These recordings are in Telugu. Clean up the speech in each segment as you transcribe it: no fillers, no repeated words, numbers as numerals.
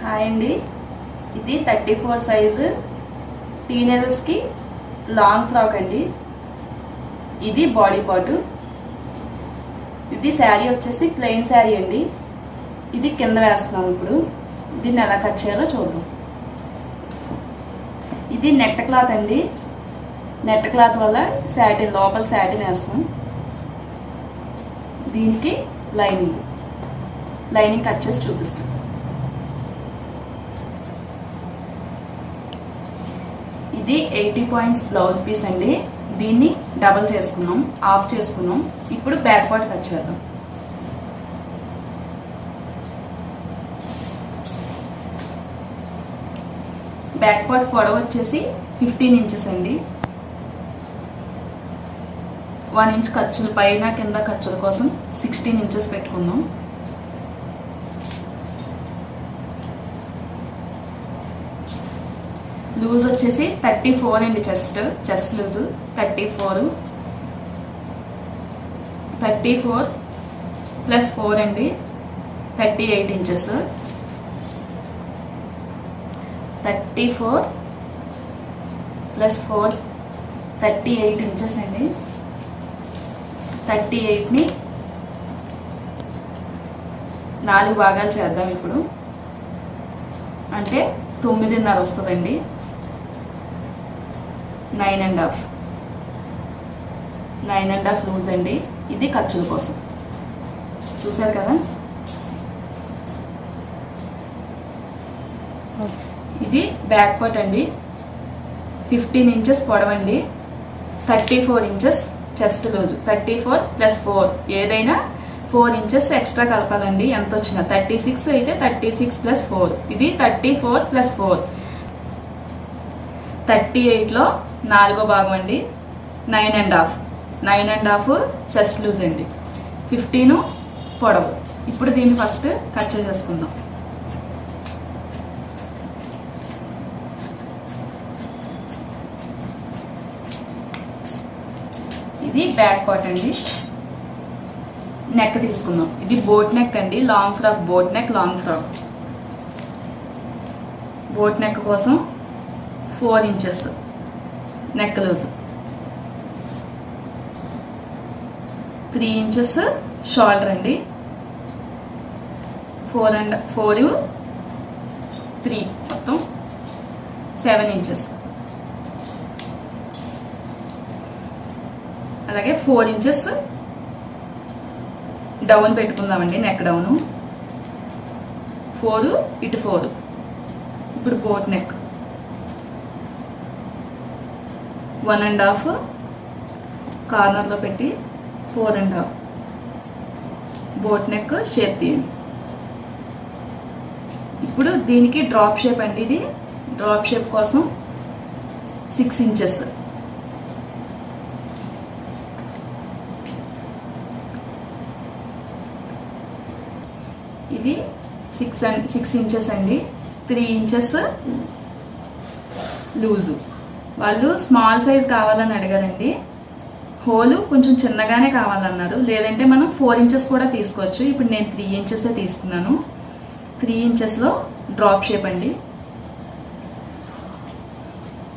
హాయ్ అండి. ఇది 34 సైజు టీనేజర్స్కి లాంగ్ ఫ్రాక్ అండి. ఇది బాడీ పార్ట్. ఇది శారీ వచ్చేసి ప్లెయిన్ శారీ అండి. ఇది కింద వేస్తున్నాం. ఇప్పుడు దీన్ని ఎలా కట్ చేయాలో చూద్దాం. ఇది నెట్ క్లాత్ అండి. నెట్ క్లాత్ వల్ల శాటిన్ లోపల శాటిన్ వేస్తాం. దీనికి లైనింగ్ కట్ చేసి చూపిస్తాం. ఇది 80 పాయింట్స్ బ్లౌజ్ పీస్ అండి. దీన్ని డబల్ చేసుకున్నాం, ఆఫ్ చేసుకున్నాం. ఇప్పుడు బ్యాక్ పార్ట్ కట్ చేద్దాం. బ్యాక్ పార్ట్ పొడవు వచ్చేసి 15 ఇంచెస్ అండి. 1 ఇంచ్ ఖర్చులు పైన కింద ఖర్చుల కోసం 16 ఇంచెస్ పెట్టుకుందాం. లూజ్ వచ్చేసి 34 అండి. చెస్ట్ లూజు 34 ప్లస్ 4 అండి, 38 ఇంచెస్. 34 ప్లస్ 4 38 ఇంచెస్ అండి. 38ని 4 భాగాలు చేద్దాం. ఇప్పుడు అంటే 9.5 వస్తుందండి. 9.5 లూజ్ అండి. ఇది ఖర్చుల కోసం. చూసారు కదా. ఇది బ్యాక్ పార్ట్ అండి. 15 ఇంచెస్ పొడవండి. 34 ఇంచెస్ చెస్ట్ లూజ్. 34 ప్లస్ 4 ఏదైనా 4 ఇంచెస్ ఎక్స్ట్రా కలపాలండి. ఎంత వచ్చినా 36 అయితే 36 ప్లస్ 4. ఇది 34 ప్లస్ 4 38లో 4వ భాగం అండి. 9.5 చెస్ట్ లూజ్ అండి. 15 పొడవు. ఇప్పుడు దీన్ని ఫస్ట్ కట్ చేసేసుకుందాం. ఇది బ్యాక్ పార్ట్ అండి. నెక్ తీసుకుందాం. ఇది బోట్ నెక్ అండి. Long frock boat neck. Boat neck కోసం 4 inches neck loose. 3 inches shoulder అండి. 4 3 మొత్తం 7 ఇంచెస్. అలాగే 4 ఇంచెస్ డౌన్ పెట్టుకుందామండి. నెక్ డౌను 4 ఇటు 4. ఇప్పుడు బోట్ నెక్ 1.5 కార్నర్లో పెట్టి 4.5 బోట్ నెక్ షేప్ తీయండి. ఇప్పుడు దీనికి డ్రాప్ షేప్ అండి. ఇది డ్రాప్ షేప్ కోసం 6 ఇంచెస్. ఇది 6 ఇంచెస్ అండి. 3 ఇంచెస్ లూజు. వాళ్ళు స్మాల్ సైజ్ కావాలని అడిగారండి. హోలు కొంచెం చిన్నగానే కావాలన్నారు. లేదంటే మనం 4 ఇంచెస్ కూడా తీసుకోవచ్చు. ఇప్పుడు నేను 3 ఇంచెస్ తీసుకున్నాను. 3 ఇంచెస్లో డ్రాప్ షేప్ అండి.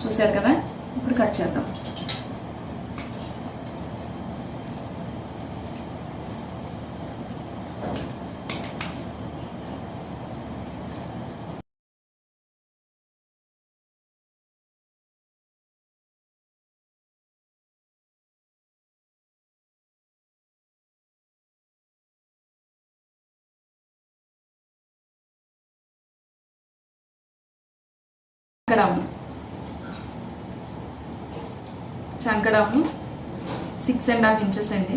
చూసారు కదా. ఇప్పుడు కట్ చేద్దాం. చంకడాము 6.5 ఇంచెస్ అండి.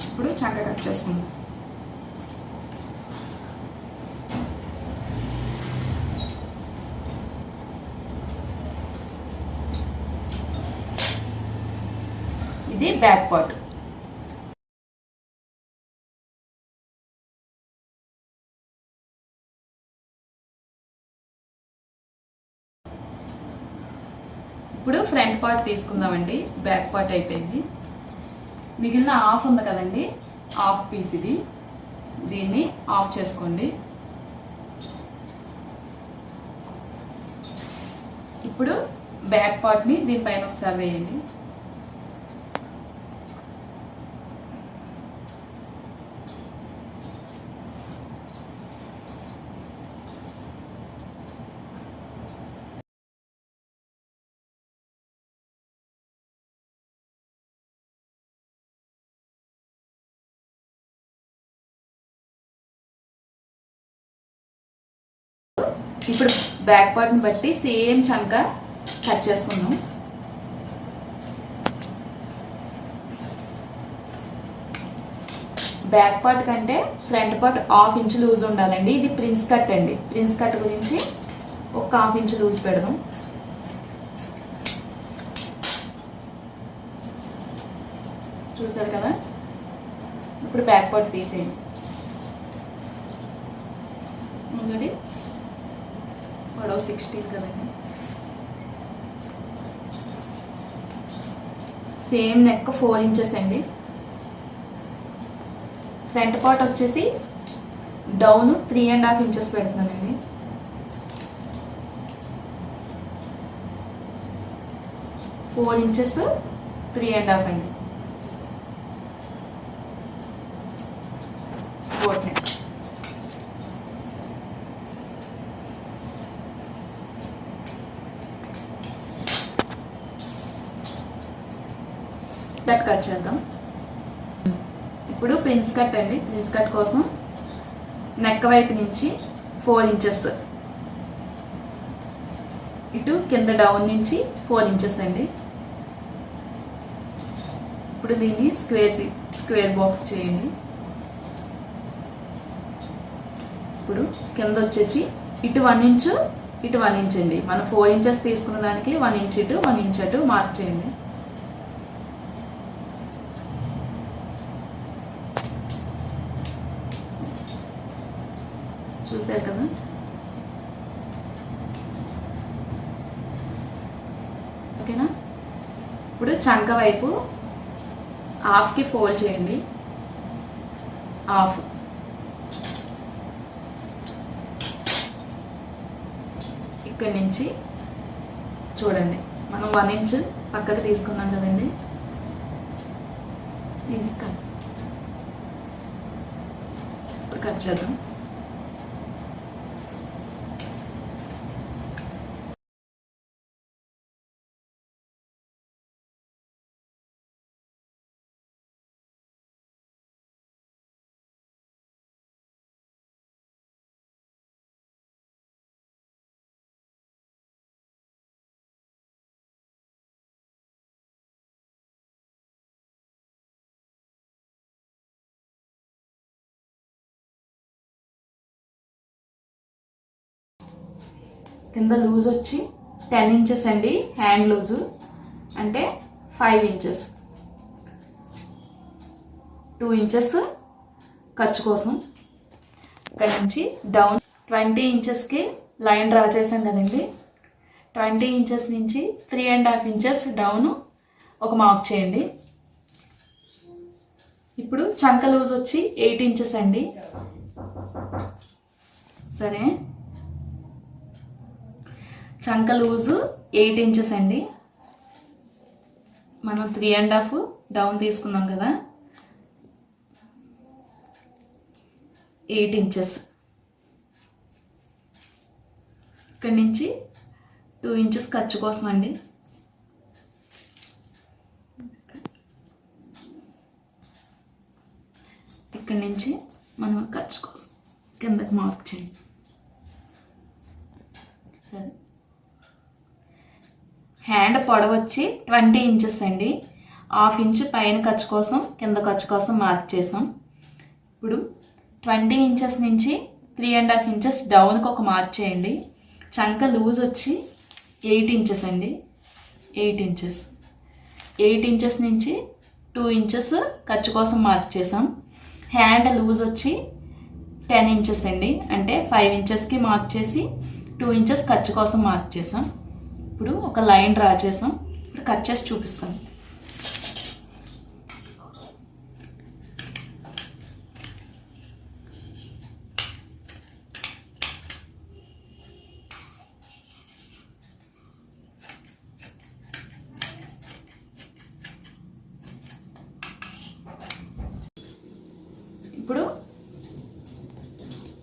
ఇప్పుడు చంక కట్ చేసుకుందాం. ఇది బ్యాక్ పార్ట్. ఇప్పుడు ఫ్రంట్ పార్ట్ తీసుకుందామండి. బ్యాక్ పార్ట్ అయిపోయింది. మిగిలిన హాఫ్ ఉంది కదండి, హాఫ్ పీస్ ఇది, దీన్ని ఆఫ్ చేసుకోండి. ఇప్పుడు బ్యాక్ పార్ట్ని దీనిపైన ఒకసారి వేయండి. ఇప్పుడు బ్యాక్ పార్ట్ని బట్టి సేమ్ చంక కట్ చేసుకుందాం. బ్యాక్ పార్ట్ కంటే front part half inch loose ఉండాలండి. ఇది ప్రిన్స్ కట్ అండి. ప్రిన్స్ కట్ గురించి ఒక హాఫ్ ఇంచ్ లూజ్ పెడదాం. చూసారు కదా. ఇప్పుడు బ్యాక్ పార్ట్ తీసేయండి. ఆల్రెడీ పొడవు 16 కదండి. సేమ్ నెక్ 4 ఇంచెస్ అండి. ఫ్రంట్ పార్ట్ వచ్చేసి డౌన్ 3.5 ఇంచెస్ పెడుతున్నానండి. ఫోర్ ఇంచెస్ 3.5 అండి. Boat neck. కట్ చేద్దాం. ఇప్పుడు ప్రిన్స్ కట్ అండి. ప్రిన్స్ కట్ కోసం నెక్ వైపు నుంచి 4 ఇంచెస్, ఇటు కింద డౌన్ నుంచి 4 ఇంచెస్ అండి. ఇప్పుడు దీన్ని స్క్వేర్ బాక్స్ చేయండి. ఇప్పుడు కింద వచ్చేసి ఇటు 1 ఇంచు, ఇటు 1 ఇంచ్ అండి. మనం 4 ఇంచెస్ తీసుకున్న దానికి 1 ఇంచ్ ఇటు 1 ఇంచ్ అటు మార్క్ చేయండి. చూసారు కదా. ఓకేనా. ఇప్పుడు చంక వైపు హాఫ్కి ఫోల్డ్ చేయండి. హాఫ్ ఇక్కడి నుంచి చూడండి, మనం 1 ఇంచ్ పక్కకి తీసుకున్నాం కదండి. దీన్ని కట్ చేద్దాం. కింద లూజ్ వచ్చి 10 ఇంచెస్ అండి. హ్యాండ్ లూజు అంటే 5 ఇంచెస్. 2 ఇంచెస్ ఖర్చు కోసం. ఇక్కడ నుంచి డౌన్ 20 ఇంచెస్కి లైన్ డ్రా చేసాం కదండి. 20 ఇంచెస్ నుంచి 3.5 ఇంచెస్ డౌన్ ఒక మార్క్ చేయండి. ఇప్పుడు చంక లూజ్ వచ్చి 8 ఇంచెస్ అండి. సరే, చంక లూజు 8 ఇంచెస్ అండి. మనం 3.5 డౌన్ తీసుకున్నాం కదా, 8 ఇంచెస్. ఇక్కడి నుంచి 2 ఇంచెస్ ఖర్చు కోసం అండి. ఇక్కడి నుంచి మనం ఖర్చు కోసం కిందకి మార్క్ చేయండి. సరే, హ్యాండ్ పొడవు వచ్చి 20 ఇంచెస్ అండి. హాఫ్ ఇంచ్ పైన ఖర్చు కోసం కింద ఖర్చు కోసం మార్క్ చేసాం. ఇప్పుడు 20 ఇంచెస్ నుంచి 3.5 ఇంచెస్ డౌన్కి ఒక మార్క్ చేయండి. చంక లూజ్ వచ్చి 8 ఇంచెస్ అండి. 8 ఇంచెస్. 8 ఇంచెస్ నుంచి 2 ఇంచెస్ ఖర్చు కోసం మార్క్ చేసాం. హ్యాండ్ లూజ్ వచ్చి 10 ఇంచెస్ అండి. అంటే 5 ఇంచెస్కి మార్క్ చేసి 2 ఇంచెస్ ఖర్చు కోసం మార్క్ చేసాం. ఇప్పుడు ఒక లైన్ డ్రా చేసాం. ఇప్పుడు కట్ చేసి చూపిస్తాను.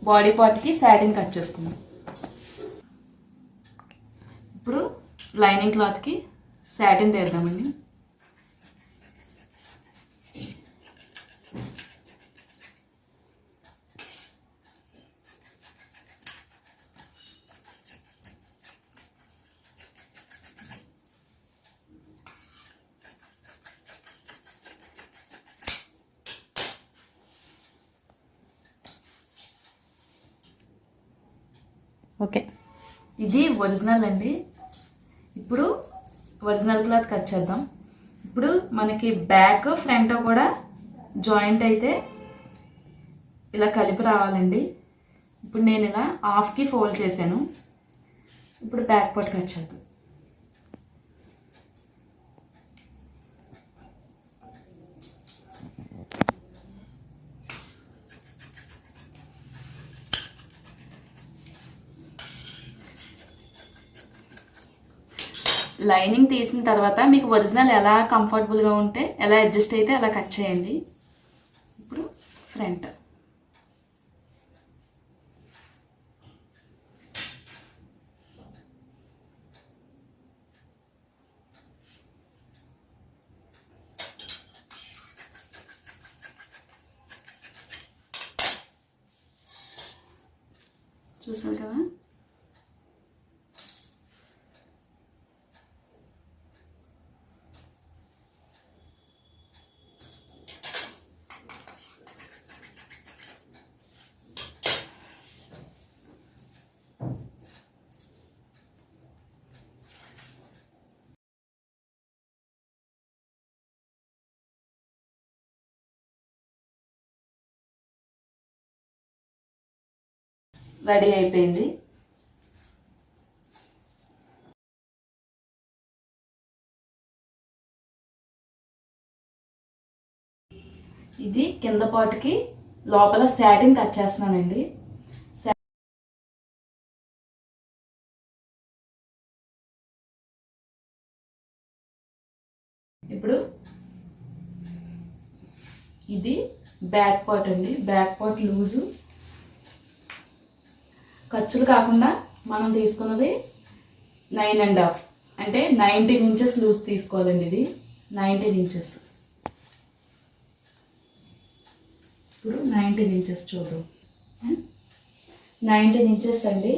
బాడీ పార్ట్కి సాటిన్ కట్ చేసుకుందాం. ఇప్పుడు లైనింగ్ క్లాత్కి సాటిన్ తీద్దామండి. ఓకే, ఇది ఒరిజినల్ అండి. ఇప్పుడు ఒరిజినల్ క్లాత్ కట్ చేద్దాం. ఇప్పుడు మనకి బ్యాక్ ఫ్రంట్ కూడా జాయింట్ అయితే ఇలా కలిపి రావాలండి. ఇప్పుడు నేను ఇలా హాఫ్కి ఫోల్డ్ చేశాను. ఇప్పుడు బ్యాక్ పార్ట్ కట్ చేద్దాం. లైనింగ్ తీసిన తర్వాత మీకు ఒరిజినల్ ఎలా కంఫర్టబుల్గా ఉంటే, ఎలా అడ్జస్ట్ అయితే అలా కట్ చేయండి. ఇప్పుడు ఫ్రంట్ చూసారు కదా. రెడీ అయిపోయింది. ఇది కింద పాటుకి లోపల సాటిన్ కట్ చేస్తున్నానండి. ఇప్పుడు ఇది బ్యాక్ పార్ట్ అండి. బ్యాక్ పార్ట్ లూజు ఖర్చులు కాకుండా మనం తీసుకున్నది 9.5 అంటే 19 ఇంచెస్ లూజ్ తీసుకోవాలండి. ఇది 19 ఇంచెస్. ఇప్పుడు 19 ఇంచెస్ చూద్దాం. 19 ఇంచెస్ అండి.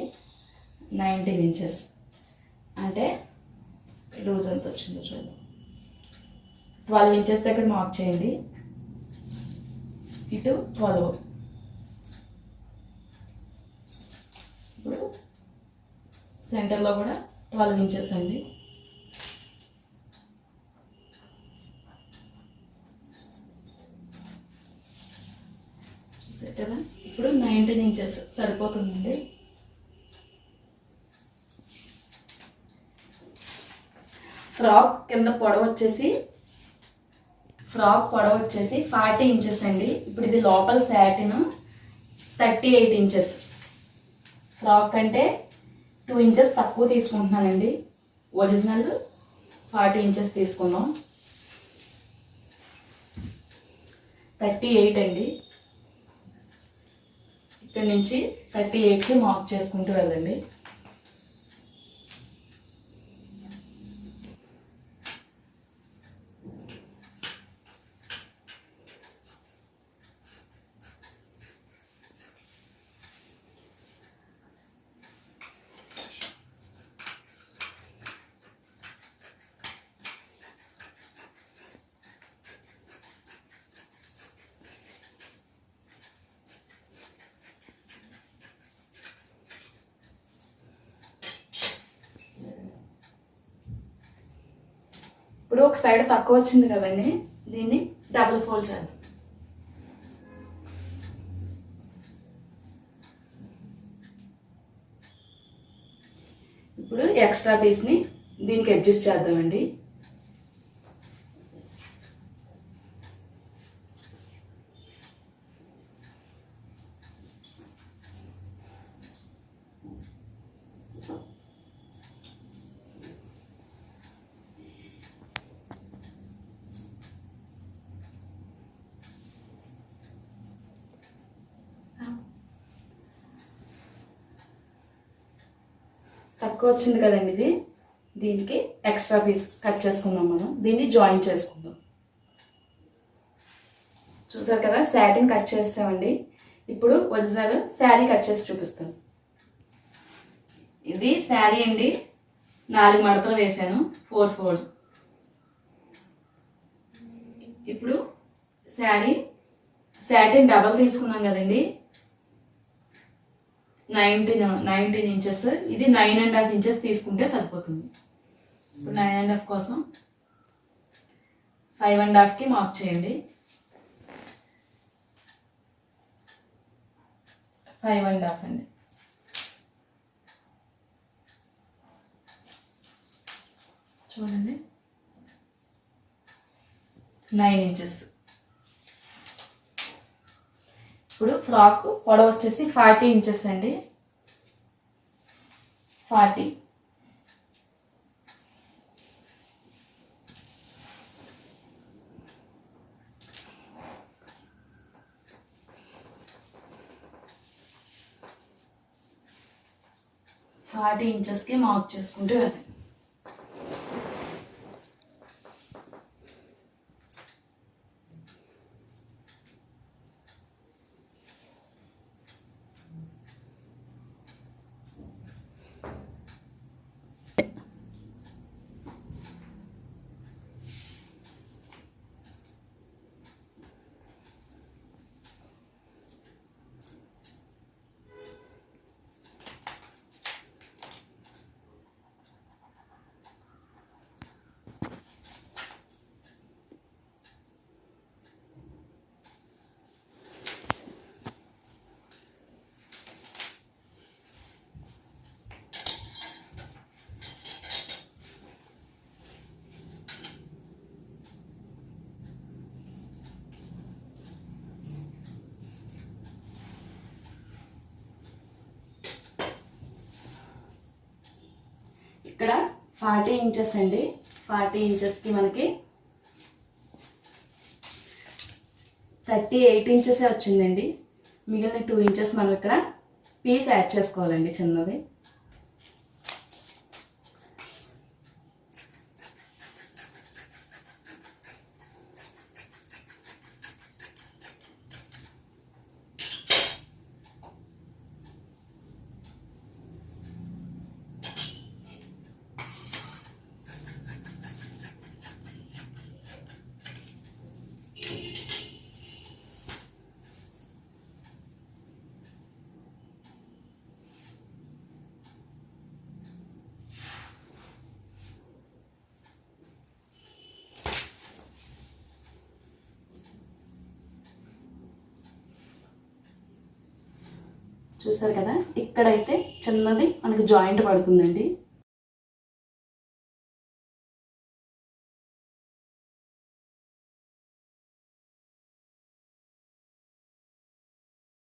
19 ఇంచెస్ అంటే లూజ్ ఎంత వచ్చిందో చూద్దాం. 12 ఇంచెస్ దగ్గర మార్క్ చేయండి. ఇటు 12. ఇప్పుడు సెంటర్లో కూడా 12 ఇంచెస్ అండి. చూసారు కదా. ఇప్పుడు 19 ఇంచెస్ సరిపోతుందండి. ఫ్రాక్ కింద పొడవు వచ్చేసి 40 ఇంచెస్ అండి. ఇప్పుడు ఇది లోపల సాటిన్ 38 ఇంచెస్. ఫ్రాక్ అంటే 2 ఇంచెస్ తక్కువ తీసుకుంటున్నానండి. ఒరిజినల్ 40 ఇంచెస్ తీసుకుందాం. 38 అండి. ఇక్కడ నుంచి 38కి మార్క్ చేసుకుంటూ వెళ్ళండి. ఇప్పుడు ఒక సైడ్ తక్కువ వచ్చింది కదండి, దీన్ని డబుల్ ఫోల్డ్ చేద్దాం. ఇప్పుడు ఎక్స్ట్రా పీస్ని దీనికి అడ్జస్ట్ చేద్దామండి. తక్కువ వచ్చింది కదండి ఇది, దీనికి ఎక్స్ట్రా పీస్ కట్ చేసుకుందాం. మనం దీన్ని జాయిన్ చేసుకుందాం. చూసారు కదా, శాటిన్ కట్ చేస్తామండి. ఇప్పుడు ఒరిజినల్ శారీ కట్ చేసి చూపిస్తాను. ఇది శారీ అండి, 4 మడతలు వేసాను, 4 ఫోల్డ్స్. ఇప్పుడు శాటిన్ డబల్ తీసుకున్నాం కదండి, 19 ఇంచెస్. ఇది 9.5 ఇంచెస్ తీసుకుంటే సరిపోతుంది. ఇప్పుడు 9.5 కోసం 5.5కి మార్క్ చేయండి. 5.5 అండి. చూడండి, 9 ఇంచెస్. ఇప్పుడు ఫ్రాక్ పొడవు వచ్చేసి 40 ఇంచెస్ అండి. 40. ఇంచెస్కి మార్క్ చేసుకుంటూ వెళ్ళండి. ఇక్కడ 40 ఇంచెస్ అండి. 40 ఇంచెస్కి మనకి 38 ఇంచెసే వచ్చిందండి. మిగిలిన 2 ఇంచెస్ మనం ఇక్కడ పీస్ యాడ్ చేసుకోవాలండి, చిన్నది. చూసారు కదా, ఇక్కడైతే చిన్నది మనకు జాయింట్ పడుతుందండి.